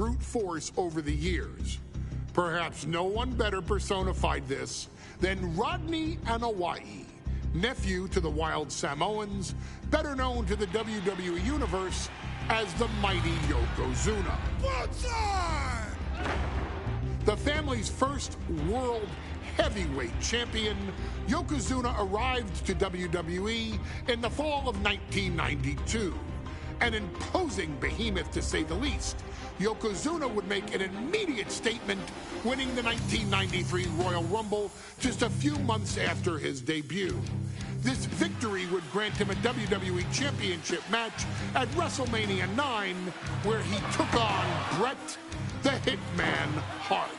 brute force over the years. Perhaps no one better personified this than Rodney Anoa'i, nephew to the Wild Samoans, better known to the WWE Universe as the mighty Yokozuna. The family's first world heavyweight champion, Yokozuna arrived to WWE in the fall of 1992. An imposing behemoth, to say the least, Yokozuna would make an immediate statement, winning the 1993 Royal Rumble just a few months after his debut. This victory would grant him a WWE Championship match at WrestleMania 9, where he took on Bret the Hitman Hart.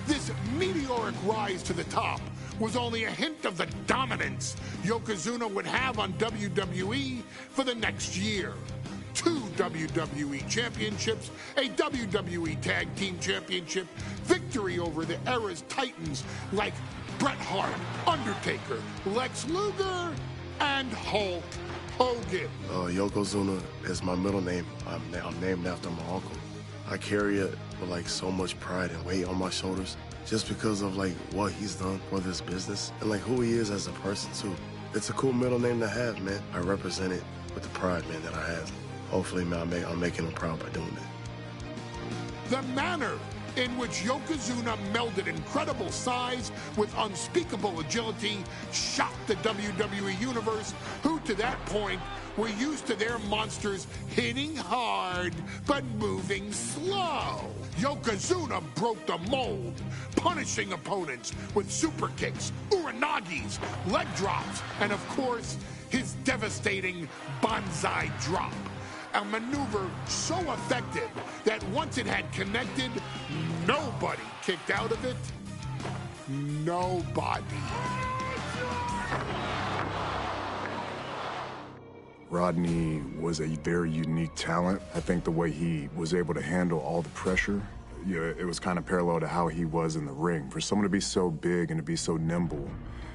This meteoric rise to the top was only a hint of the dominance Yokozuna would have on WWE for the next year. 2 WWE championships, a WWE Tag Team Championship, victory over the era's titans like Bret Hart, Undertaker, Lex Luger, and Hulk Hogan. Yokozuna is my middle name. I'm named after my uncle. I carry it with like so much pride and weight on my shoulders just because of like what he's done for this business and like who he is as a person too. It's a cool middle name to have, man. I represent it with the pride, man, that I have. Hopefully, man, I'm making him proud by doing that. The manner in which Yokozuna melded incredible size with unspeakable agility shocked the WWE Universe, who to that point were used to their monsters hitting hard but moving slow. Yokozuna broke the mold, punishing opponents with super kicks, uranagis, leg drops, and of course, his devastating Banzai drop. A maneuver so effective that once it had connected, nobody kicked out of it. Nobody. Rodney was a very unique talent. I think the way he was able to handle all the pressure, it was kind of parallel to how he was in the ring. For someone to be so big and to be so nimble,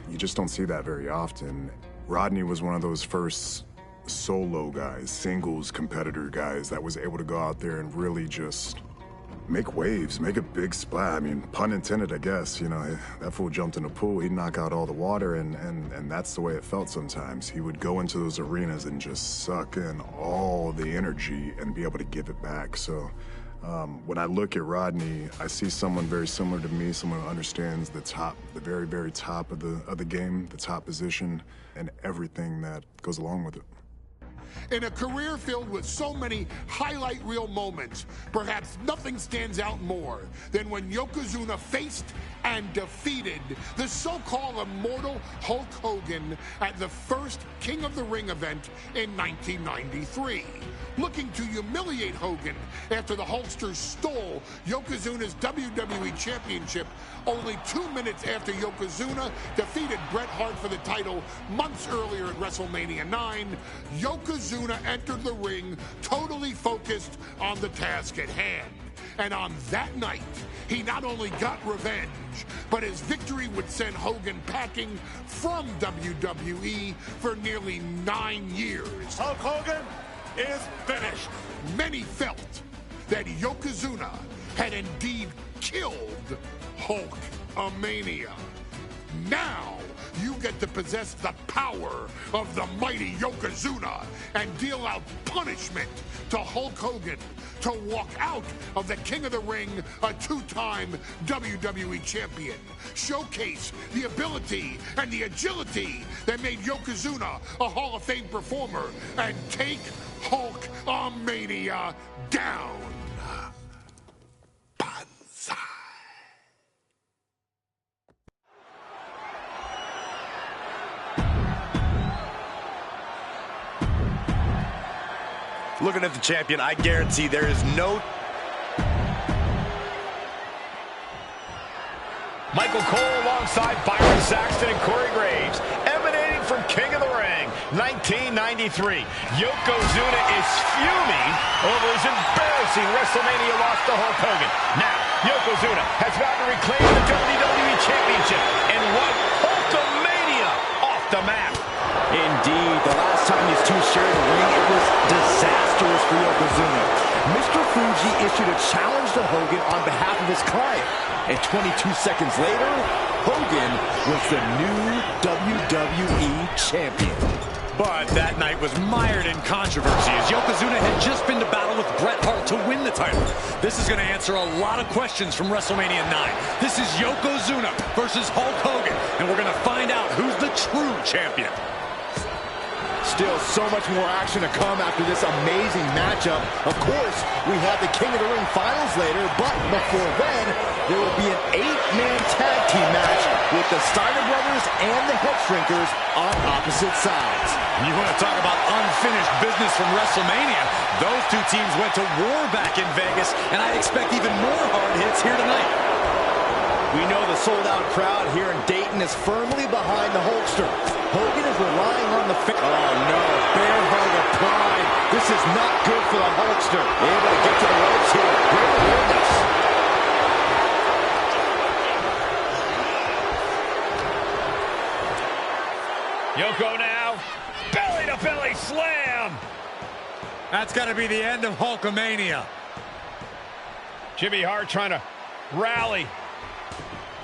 you just don't see that very often. Rodney was one of those first solo guys, singles competitor guys that was able to go out there and really just make waves, make a big splash. I mean, pun intended, I guess. You know, that fool jumped in the pool, he'd knock out all the water, and that's the way it felt sometimes. He would go into those arenas and just suck in all the energy and be able to give it back. So when I look at Rodney, I see someone very similar to me, someone who understands the top, the very, very top of the game, the top position, and everything that goes along with it. In a career filled with so many highlight reel moments, perhaps nothing stands out more than when Yokozuna faced and defeated the so-called immortal Hulk Hogan at the first King of the Ring event in 1993. Looking to humiliate Hogan after the Hulkster stole Yokozuna's WWE Championship only 2 minutes after Yokozuna defeated Bret Hart for the title months earlier at WrestleMania 9, Yokozuna entered the ring totally focused on the task at hand. And on that night, he not only got revenge, but his victory would send Hogan packing from WWE for nearly 9 years. Hulk Hogan is finished. Many felt that Yokozuna had indeed killed Hulkamania. Now you get to possess the power of the mighty Yokozuna and deal out punishment to Hulk Hogan to walk out of the King of the Ring, a 2-time WWE champion. Showcase the ability and the agility that made Yokozuna a Hall of Fame performer and take Hulkamania down. Banzai. Looking at the champion, I guarantee there is no... Michael Cole alongside Byron Saxton and Corey Graves, emanating from King of the Ring, 1993. Yokozuna is fuming over his embarrassing WrestleMania loss to Hulk Hogan. Now, Yokozuna has vowed to reclaim the WWE Championship and wipe Hulkamania off the map. Indeed, the last time these two shared the ring, it was disastrous for Yokozuna. Mr. Fuji issued a challenge to Hogan on behalf of his client. And 22 seconds later, Hogan was the new WWE Champion. But that night was mired in controversy as Yokozuna had just been to battle with Bret Hart to win the title. This is going to answer a lot of questions from WrestleMania 9. This is Yokozuna versus Hulk Hogan, and we're going to find out who's the true champion. Still so much more action to come after this amazing matchup. Of course, we have the King of the Ring finals later, but before then, there will be an 8-man tag team match with the Steiner Brothers and the Head Shrinkers on opposite sides. You want to talk about unfinished business from WrestleMania? Those two teams went to war back in Vegas, and I expect even more hard hits here tonight. We know the sold-out crowd here in Dayton is firmly behind the Hulkster. Hogan is relying on the... Oh, no. Bear hug of pride. This is not good for the Hulkster. Able to get to the ropes here. Great awareness. Yoko now. Belly-to-belly slam. That's got to be the end of Hulkamania. Jimmy Hart trying to rally.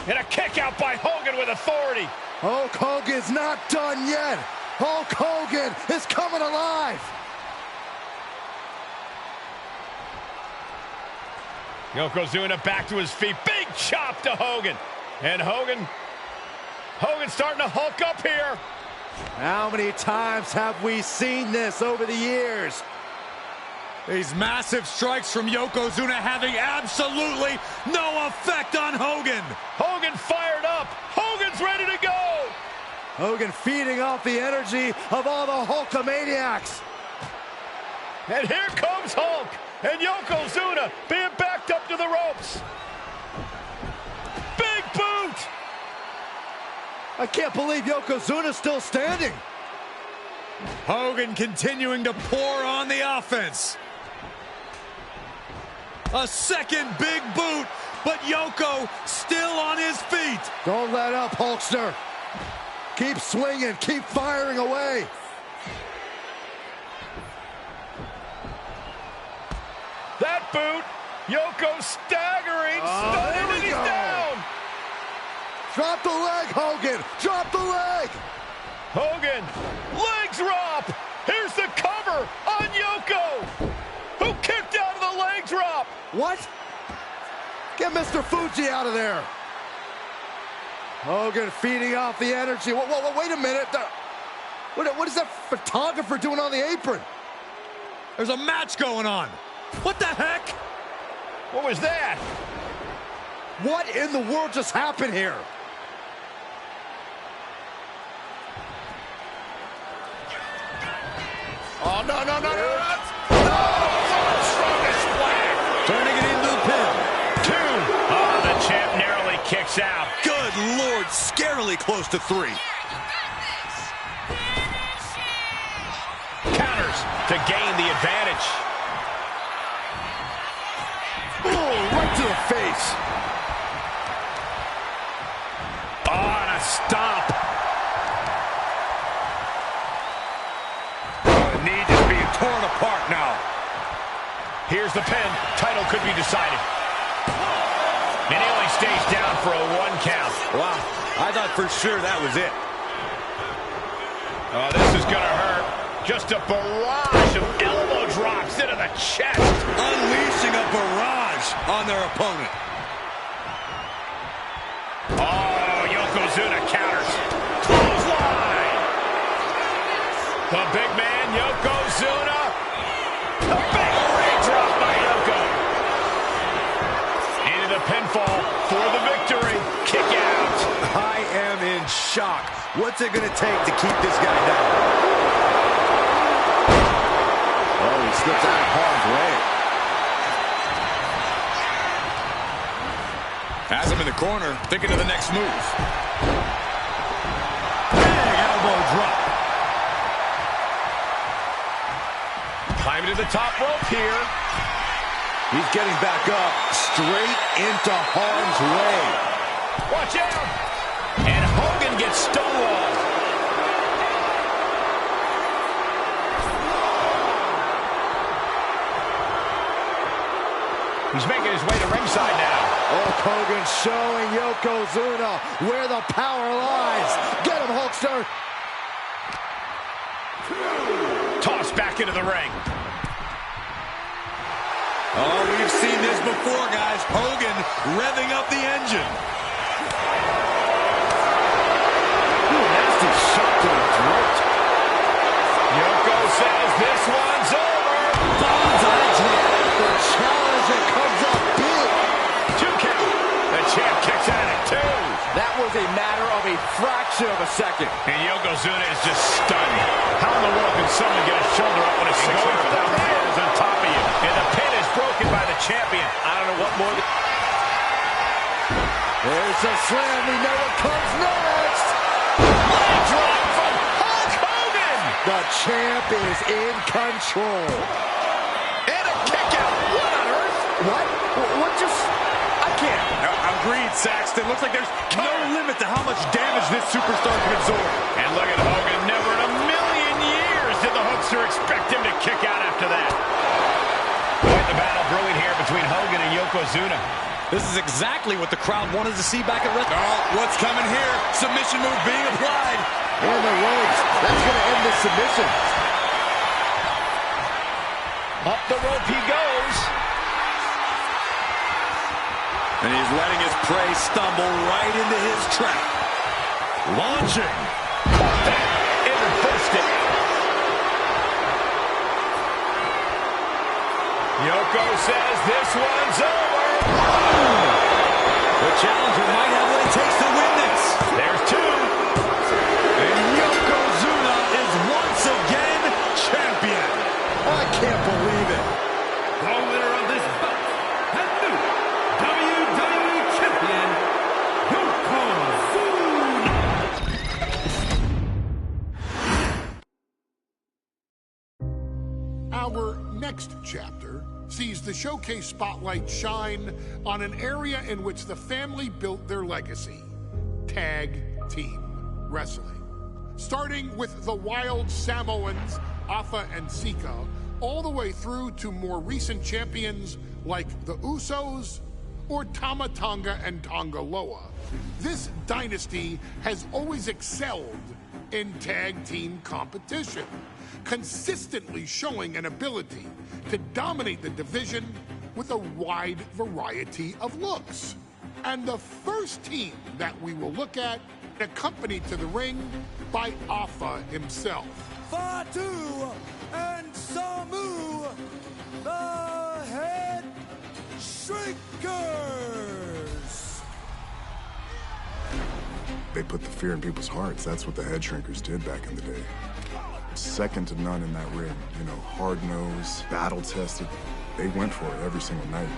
And a kick out by Hogan with authority. Hulk Hogan's not done yet. Hulk Hogan is coming alive. Yokozuna back to his feet. Big chop to Hogan. And Hogan's starting to hulk up here. How many times have we seen this over the years? These massive strikes from Yokozuna having absolutely no effect on Hogan. Hogan fired up. Hogan's ready to go. Hogan feeding off the energy of all the Hulkamaniacs. And here comes Hulk. And Yokozuna being backed up to the ropes. Big boot. I can't believe Yokozuna's still standing. Hogan continuing to pour on the offense. A second big boot, but Yoko still on his feet. Don't let up, Hulkster. Keep swinging, keep firing away. That boot, Yoko staggering, stunning, and he's down. Drop the leg, Hogan. Drop the leg. Hogan, leg drop. Here's the cover on Yoko, who kicked out of the leg drop. What? Get Mr. Fuji out of there. Hogan feeding off the energy. Whoa, wait a minute. What is that photographer doing on the apron? There's a match going on. What the heck? What was that? What in the world just happened here? Oh, no. Strongest flag. Turning it into the pin. 2. Oh, the champ narrowly kicks out. Good Lord, scarily close to 3. Counters to gain the advantage. Right to the face. Oh, and a stomp. The knee just being torn apart now. Here's the pin. Title could be decided. And he only stays down for a 1 count. Wow, I thought for sure that was it. Oh, this is gonna hurt. Just a barrage of elbow drops into the chest. Unleashing a barrage on their opponent. Oh, Yokozuna counters. Clothesline. The big man, Yokozuna. A big leg drop by Yoko. Into the pinfall for the victory. Kick out. I am in shock. What's it going to take to keep this guy down? Oh, he slips out of harm's way. Has him in the corner, thinking of the next move. Big elbow drop. Climbing to the top rope here. He's getting back up, straight into harm's way. Watch out. And Hogan gets stonewalled. He's making his way to ringside now. Hulk Hogan showing Yokozuna where the power lies. Get him, Hulkster. Tossed back into the ring. Oh, we've seen this before, guys. Hogan revving up the engine. Ooh, nasty shot to the throat. Yoko says this one's over. Bonsai drop. The challenger comes up big. 2 count. The champ kicks out at 2. That was a matter of a fraction of a second. And Yokozuna is just stunned. How in the world can someone get a shoulder up when a 600 pound is on top of you? And the pin is broken by the champion. I don't know what more. There's a slam. We know what comes next. Leg drop from Hulk Hogan. The champ is in control. And a kick out. What on earth? What just... I can't. Agreed, Saxton. Looks like there's no limit to how much damage this superstar can absorb. And look at Hogan. Never in a million years did the Hulkster expect him to kick out after that. Quite the battle brewing here between Hogan and Yokozuna. This is exactly what the crowd wanted to see back at WrestleMania. Oh, what's coming here? Submission move being applied. And the ropes. That's going to end the submission. Up the rope he goes. And he's letting his prey stumble right into his trap. Launching. It reversed it. Yoko says this one's over. The challenger might have what it takes to win this. There's 2. And Yokozuna is once again champion. I can't believe it. The winner of this bout and new WWE Champion, Yokozuna. Our next chapter sees the showcase spotlight shine on an area in which the family built their legacy: tag team wrestling. Starting with the Wild Samoans, Afa and Sika, all the way through to more recent champions like the Usos or Tama Tonga and Tonga Loa. This dynasty has always excelled in tag team competition, consistently showing an ability to dominate the division with a wide variety of looks. And the first team that we will look at, accompanied to the ring by Afa himself. Fatu and Samu, the Head Shrinkers. They put the fear in people's hearts. That's what the Head Shrinkers did back in the day. Second to none in that ring. You know, hard-nosed, battle-tested. They went for it every single night.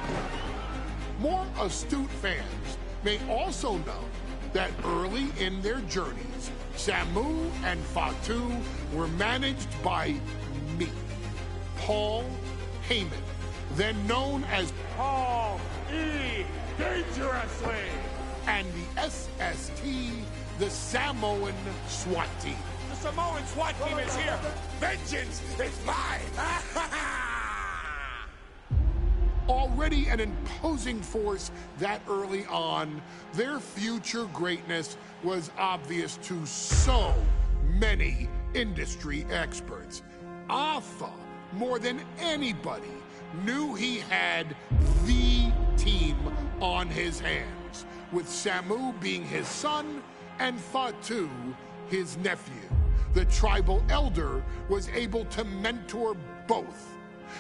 More astute fans may also know that early in their journeys, Samu and Fatu were managed by me, Paul Heyman, then known as Paul E. Dangerously. and the SST, the Samoan SWAT team. The Samoan SWAT team is here. Vengeance is mine. Already an imposing force that early on, their future greatness was obvious to so many industry experts. Afa, more than anybody, knew he had the team on his hands, with Samu being his son and Fatu his nephew. The tribal elder was able to mentor both,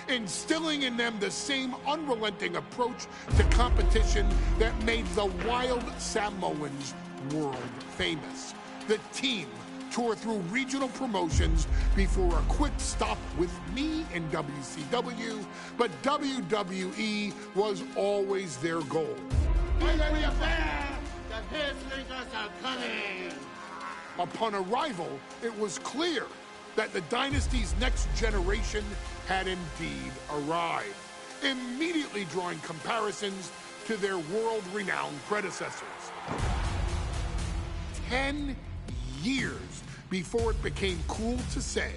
instilling in them the same unrelenting approach to competition that made the Wild Samoans world famous. The team toured through regional promotions before a quick stop with me in WCW, but WWE was always their goal. Upon arrival, it was clear that the dynasty's next generation had indeed arrived, immediately drawing comparisons to their world-renowned predecessors. 10 years before it became cool to say,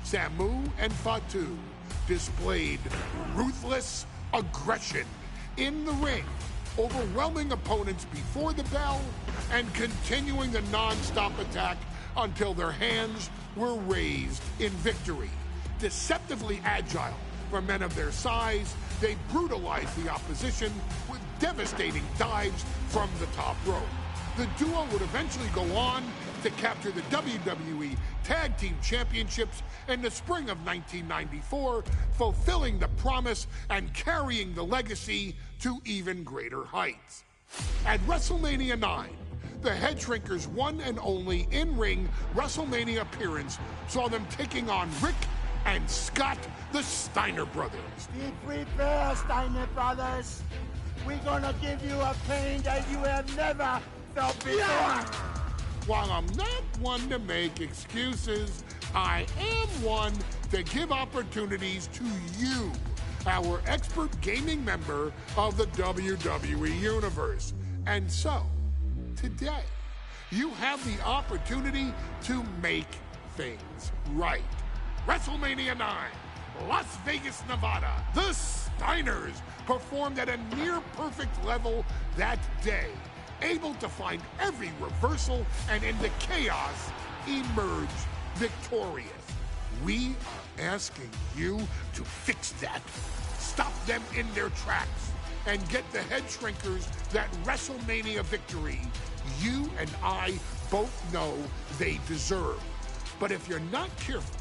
Samu and Fatu displayed ruthless aggression in the ring, overwhelming opponents before the bell and continuing the non-stop attack until their hands were raised in victory. Deceptively agile for men of their size, they brutalized the opposition with devastating dives from the top rope. The duo would eventually go on to capture the WWE Tag Team Championships in the spring of 1994, fulfilling the promise and carrying the legacy to even greater heights. At WrestleMania 9, the Head Shrinkers' one and only in-ring WrestleMania appearance saw them taking on Rick and Scott, the Steiner brothers. Be prepared, Steiner brothers. We're gonna give you a pain that you have never felt before. While I'm not one to make excuses, I am one to give opportunities to you, our expert gaming member of the WWE Universe. And so, today, you have the opportunity to make things right. WrestleMania 9, Las Vegas, Nevada. The Steiners performed at a near-perfect level that day, able to find every reversal and in the chaos emerge victorious. We are asking you to fix that. Stop them in their tracks and get the Head Shrinkers that WrestleMania victory you and I both know they deserve. But if you're not careful,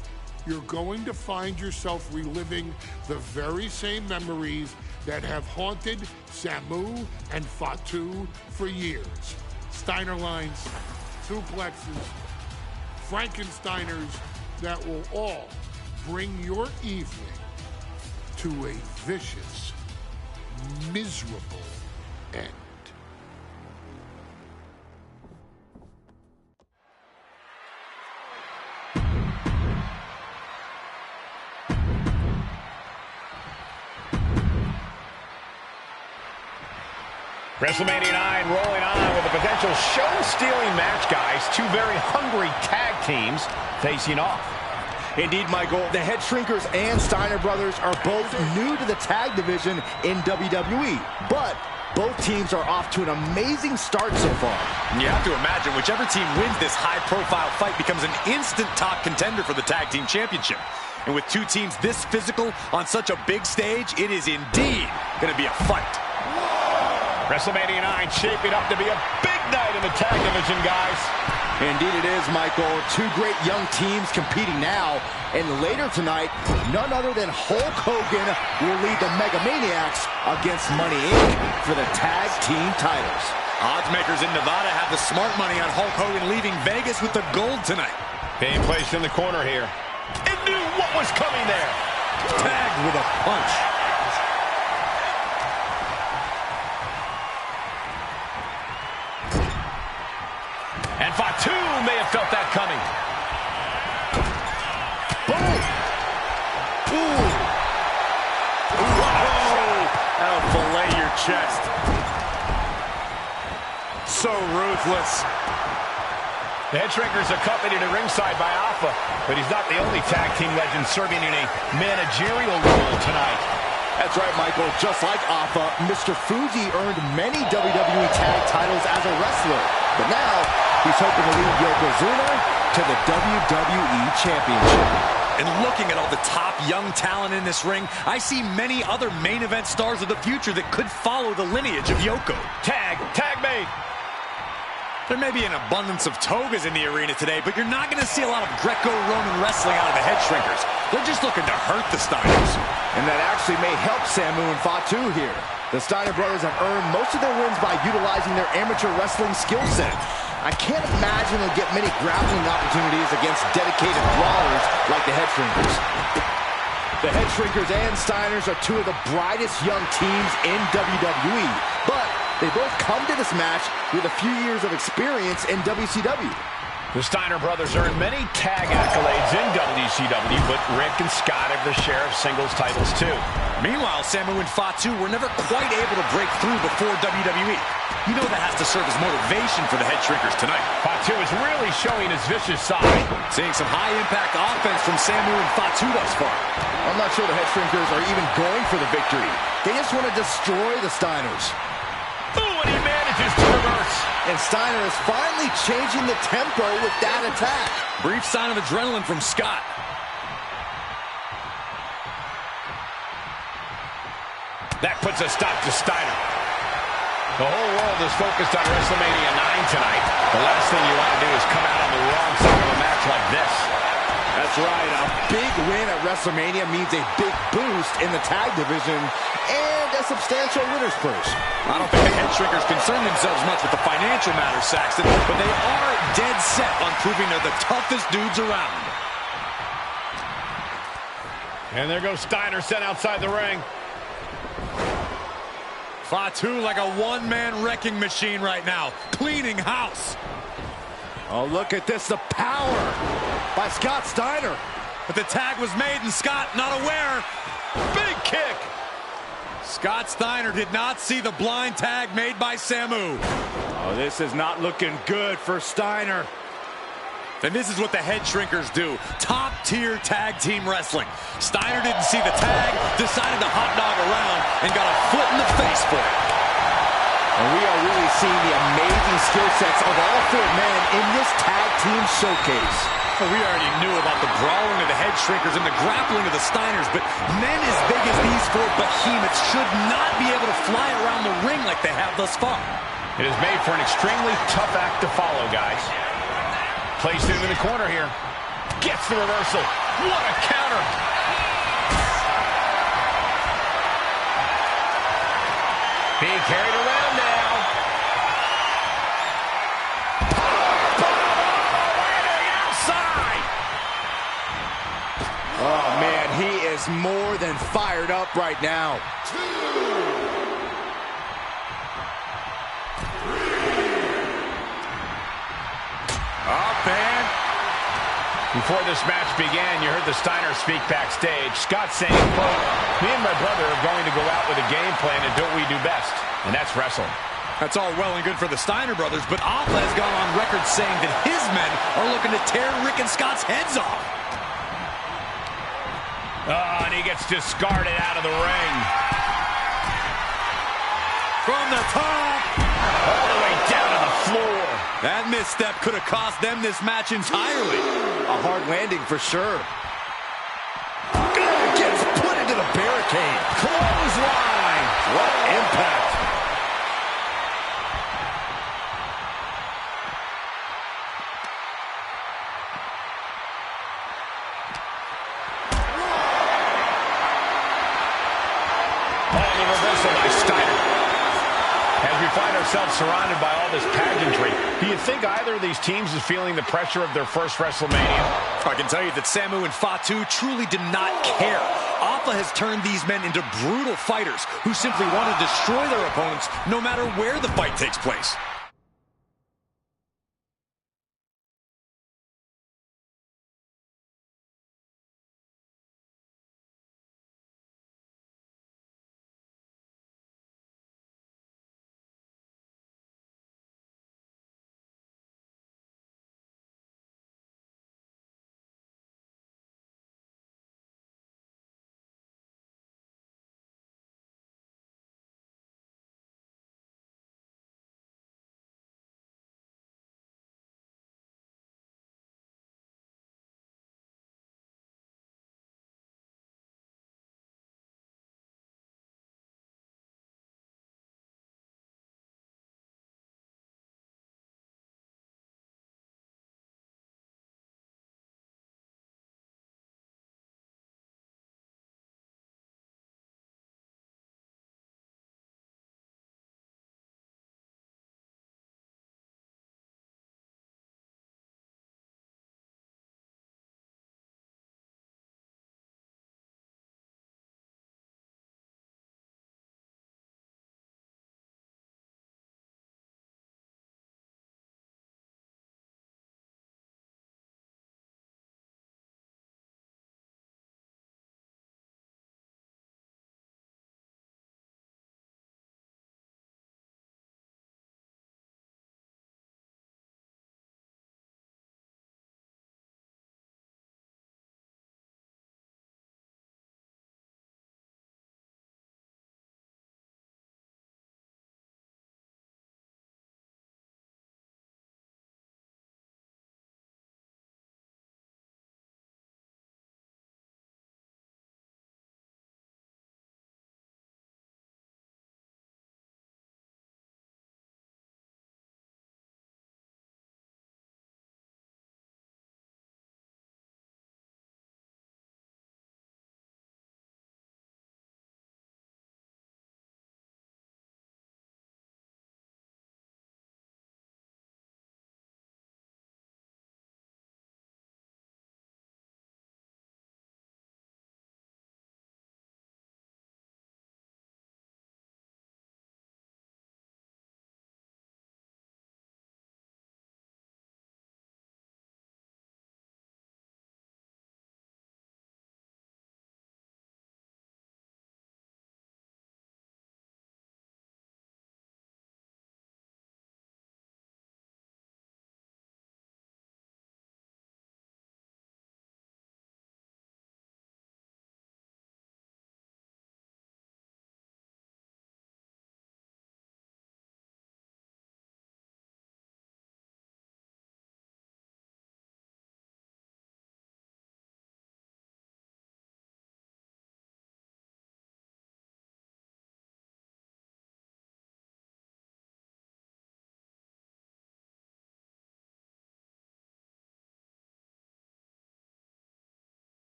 you're going to find yourself reliving the very same memories that have haunted Samu and Fatu for years. Steiner lines, suplexes, Frankensteiners that will all bring your evening to a vicious, miserable end. WrestleMania 9 rolling on with a potential show-stealing match, guys. Two very hungry tag teams facing off. Indeed, Michael, the Head Shrinkers and Steiner brothers are both new to the tag division in WWE, but both teams are off to an amazing start so far. You have to imagine whichever team wins this high-profile fight becomes an instant top contender for the Tag Team Championship. And with two teams this physical on such a big stage, it is indeed going to be a fight. WrestleMania 9 shaping up to be a big night in the tag division, guys. Indeed it is, Michael. Two great young teams competing now. And later tonight, none other than Hulk Hogan will lead the Mega Maniacs against Money Inc. for the tag team titles. Odds makers in Nevada have the smart money on Hulk Hogan leaving Vegas with the gold tonight. Being placed in the corner here. It knew what was coming there. Tagged with a punch. And Fatu may have felt that coming. Boom! Ooh! Whoa! That'll fillet your chest. So ruthless. The Head Shrinkers accompanied at ringside by Alpha, but he's not the only tag team legend serving in a managerial role tonight. That's right, Michael. Just like Alpha, Mr. Fuji earned many WWE tag titles as a wrestler, but now he's hoping to lead Yokozuna to the WWE Championship. And looking at all the top young talent in this ring, I see many other main event stars of the future that could follow the lineage of Yoko. Tag made. There may be an abundance of togas in the arena today, but you're not going to see a lot of Greco-Roman wrestling out of the Head Shrinkers. They're just looking to hurt the Steiners. And that actually may help Samu and Fatu here. The Steiner brothers have earned most of their wins by utilizing their amateur wrestling skill set. I can't imagine they'll get many grappling opportunities against dedicated brawlers like the Head Shrinkers. The Head Shrinkers and Steiners are two of the brightest young teams in WWE, but they both come to this match with a few years of experience in WCW. The Steiner brothers earned many tag accolades in WCW, but Rick and Scott have their share of singles titles too. Meanwhile, Samu and Fatu were never quite able to break through before WWE. You know that has to serve as motivation for the head shrinkers tonight. Fatu is really showing his vicious side. Seeing some high-impact offense from Samu and Fatu thus far. I'm not sure the head shrinkers are even going for the victory. They just want to destroy the Steiners. Ooh, and he manages to reverse. And Steiner is finally changing the tempo with that attack. Brief sign of adrenaline from Scott. That puts a stop to Steiner. The whole world is focused on WrestleMania 9 tonight. The last thing you want to do is come out on the wrong side of a match like this. That's right. A big win at WrestleMania means a big boost in the tag division and a substantial winner's purse. I don't think the head shrinkers concern themselves much with the financial matters, Saxton, but they are dead set on proving they're the toughest dudes around. And there goes Steiner sent outside the ring. Fatu like a one-man wrecking machine right now, cleaning house. Oh, look at this, the power by Scott Steiner. But the tag was made and Scott not aware. Big kick. Scott Steiner did not see the blind tag made by Samu. Oh, this is not looking good for Steiner. And this is what the head shrinkers do. Top-tier tag team wrestling. Steiner didn't see the tag, decided to hot dog around, and got a foot in the face for it. And we are really seeing the amazing skill sets of all four men in this tag team showcase. Well, we already knew about the brawling of the head shrinkers and the grappling of the Steiners, but men as big as these four behemoths should not be able to fly around the ring like they have thus far. It is made for an extremely tough act to follow, guys. Placed him in the corner here. Gets the reversal. What a counter. Being carried around now. Outside. Oh, man, he is more than fired up right now. Before this match began, you heard the Steiner speak backstage. Scott saying, quote, "Me and my brother are going to go out with a game plan and do what we do best, and that's wrestle." That's all well and good for the Steiner brothers, but Alpha has gone on record saying that his men are looking to tear Rick and Scott's heads off. Oh, and he gets discarded out of the ring. From the top. All the way down to the floor. That misstep could have cost them this match entirely. A hard landing for sure. Gets put into the barricade. Clothesline. What impact. Oh, the reversal by Steiner. As we find ourselves surrounded by all this pageantry, do you think either of these teams is feeling the pressure of their first WrestleMania? I can tell you that Samu and Fatu truly did not care. Alpha has turned these men into brutal fighters who simply want to destroy their opponents no matter where the fight takes place.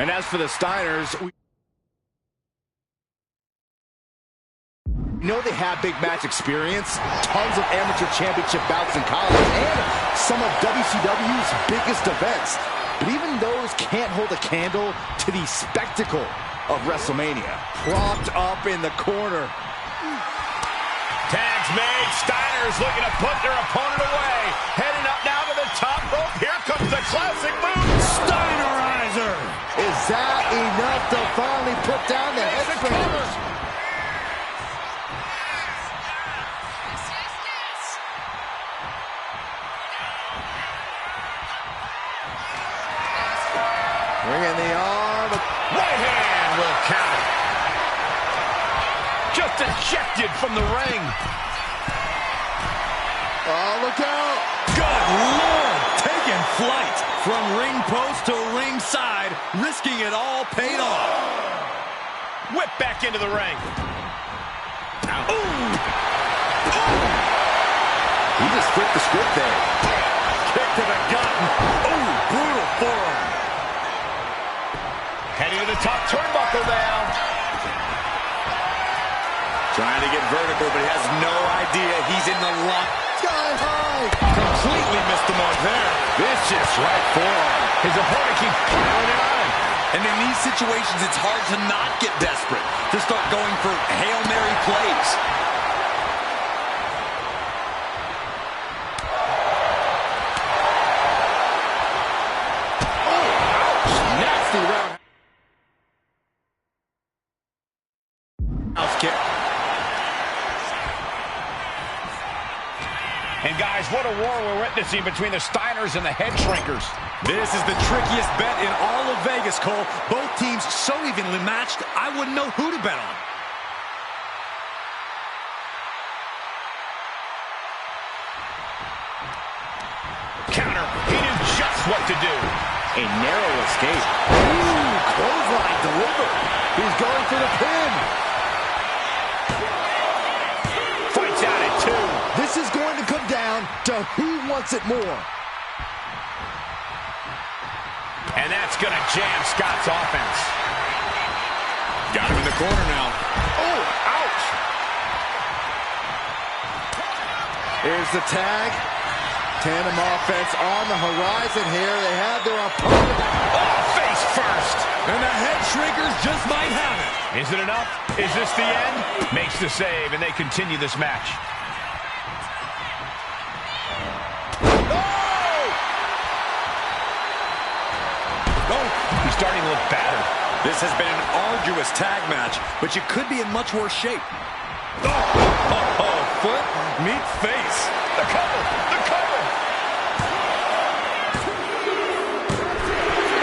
And as for the Steiners, we know they have big match experience, tons of amateur championship bouts in college, and some of WCW's biggest events. But even those can't hold a candle to the spectacle of WrestleMania. Propped up in the corner. Tag's made. Steiner's looking to put their opponent away. Heading up now to the top rope. Here comes the classic move. Steinerizer. Is that enough to finally put down the head scissors? Bringing the arm. Right hand will count. Just ejected from the ring. Oh, look out. Good Lord. Taking flight from ring post to ringside. Risking it all paid off. Whip back into the ring. Ooh. Ooh. He just flipped the script there. Kick to the gut. Ooh, brutal forearm. Heading to the top turnbuckle now. Trying to get vertical, but he has no idea he's in the lock. Sky high. Completely missed the mark there. Vicious right forearm. His opponent keeps piling it on. And in these situations, it's hard to not get desperate, to start going for Hail Mary plays. Oh, ouch. Nasty round. House kick. And guys, what a war we're witnessing between the Steiners and the Head Shrinkers. This is the trickiest bet in all of Vegas, Cole. Both teams so evenly matched, I wouldn't know who to bet on. Counter. He knew just what to do. A narrow escape. Ooh, clothesline delivered. He's going for the pin. Fights out at 2. This is going to come down to who wants it more. And that's going to jam Scott's offense. Got him in the corner now. Oh, ouch. Here's the tag. Tandem offense on the horizon here. They have their opponent. Oh, face first. And the Head Shrinkers just might have it. Is it enough? Is this the end? Makes the save, and they continue this match. He's starting to look battered. This has been an arduous tag match, but you could be in much worse shape. Foot meets face. The cover. The cover.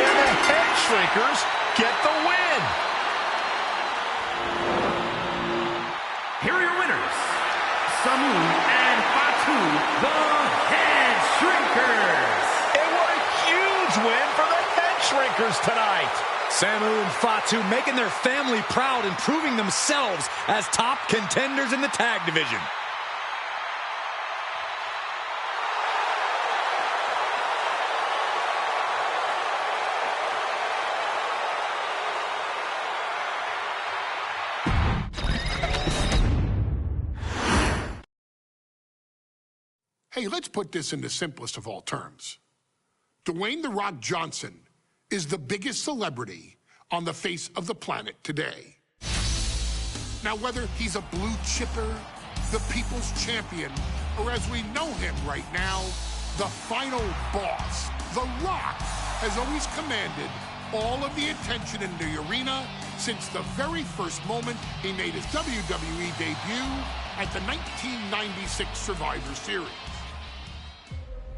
And the Head Shrinkers get the win. Here are your winners, Samu and Fatu, the Head Shrinkers. And what a huge win for the Head Shrinkers tonight. Samu and Fatu making their family proud and proving themselves as top contenders in the tag division. Hey, let's put this in the simplest of all terms. Dwayne "The Rock" Johnson is the biggest celebrity on the face of the planet today. Now, whether he's a blue chipper, the people's champion, or as we know him right now, the final boss, The Rock has always commanded all of the attention in the arena since the very first moment he made his WWE debut at the 1996 Survivor Series.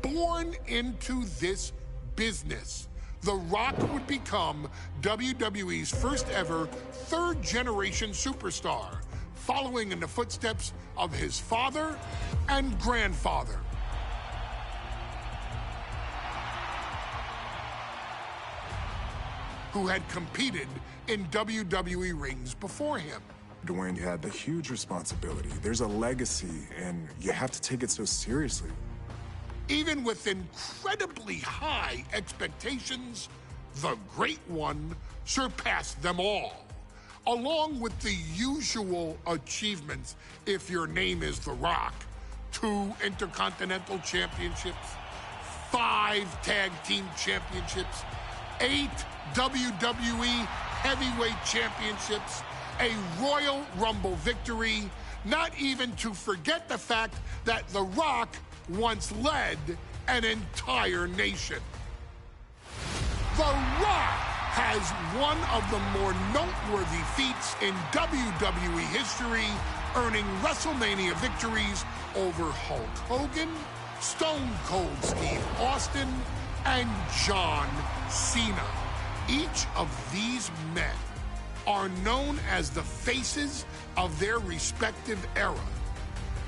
Born into this business, The Rock would become WWE's first ever third-generation superstar, following in the footsteps of his father and grandfather. Who had competed in WWE rings before him. Dwayne had the huge responsibility. There's a legacy, and you have to take it so seriously. Even with incredibly high expectations, the Great One, surpassed them all, along with the usual achievements if your name is The Rock. 2 Intercontinental Championships, 5 Tag Team Championships, 8 WWE Heavyweight Championships, a Royal Rumble victory, not even to forget the fact that The Rock once led an entire nation. The Rock has one of the more noteworthy feats in WWE history, earning WrestleMania victories over Hulk Hogan, Stone Cold Steve Austin, and John Cena. Each of these men are known as the faces of their respective era.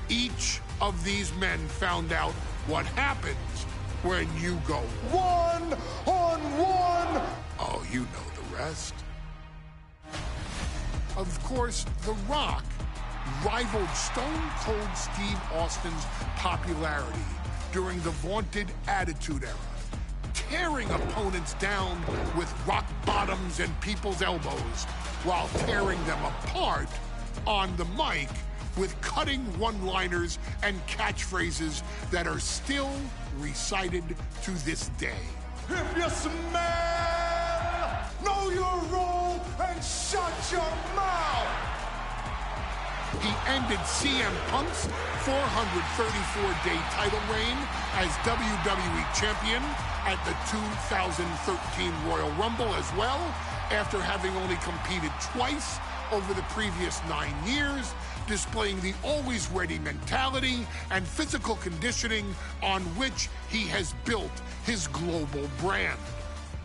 Each of these men found out what happens when you go one-on-one. Oh, you know the rest. Of course, The Rock rivaled Stone Cold Steve Austin's popularity during the vaunted Attitude Era, tearing opponents down with rock bottoms and people's elbows while tearing them apart on the mic with cutting one-liners and catchphrases that are still recited to this day. If you smell, know your role and shut your mouth. He ended CM Punk's 434-day title reign as WWE Champion at the 2013 Royal Rumble as well, after having only competed twice over the previous 9 years, displaying the always-ready mentality and physical conditioning on which he has built his global brand.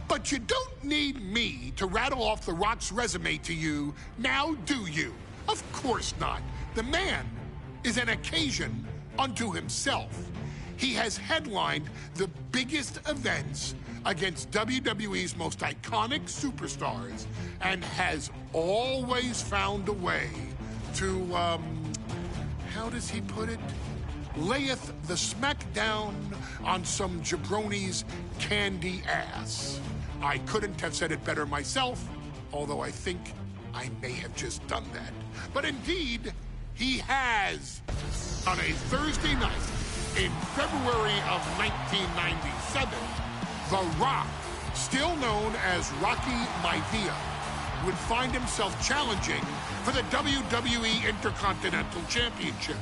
But you don't need me to rattle off The Rock's resume to you, now do you? Of course not. The man is an occasion unto himself. He has headlined the biggest events against WWE's most iconic superstars and has always found a way to, how does he put it? Layeth the smackdown on some jabroni's candy ass. I couldn't have said it better myself, although I think I may have just done that. But indeed, he has. On a Thursday night in February of 1997, The Rock, still known as Rocky Maivia, would find himself challenging for the WWE Intercontinental Championship.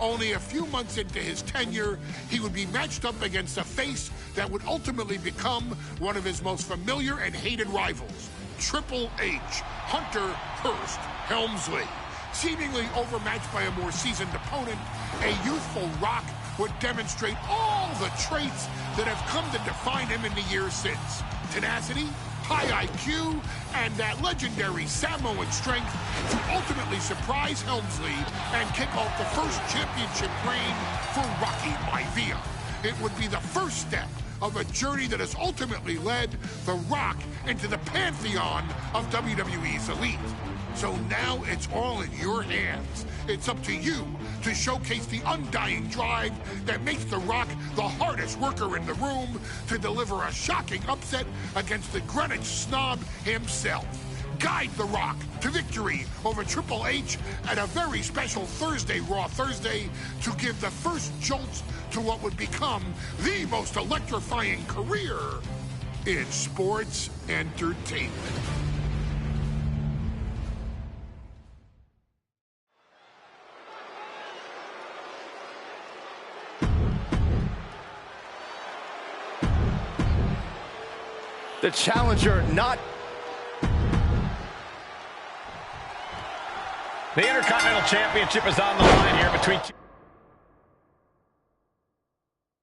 Only a few months into his tenure, he would be matched up against a face that would ultimately become one of his most familiar and hated rivals, Triple H, Hunter Hearst Helmsley. Seemingly overmatched by a more seasoned opponent, a youthful Rock would demonstrate all the traits that have come to define him in the years since. Tenacity, high IQ, and that legendary Samoan strength to ultimately surprise Helmsley and kick off the first championship reign for Rocky Maivia. It would be the first step of a journey that has ultimately led The Rock into the pantheon of WWE's elite. So now it's all in your hands. It's up to you to showcase the undying drive that makes The Rock the hardest worker in the room to deliver a shocking upset against the Greenwich snob himself. Guide The Rock to victory over Triple H at a very special Thursday, Raw Thursday, to give the first jolts to what would become the most electrifying career in sports entertainment. The challenger not... The Intercontinental Championship is on the line here between two...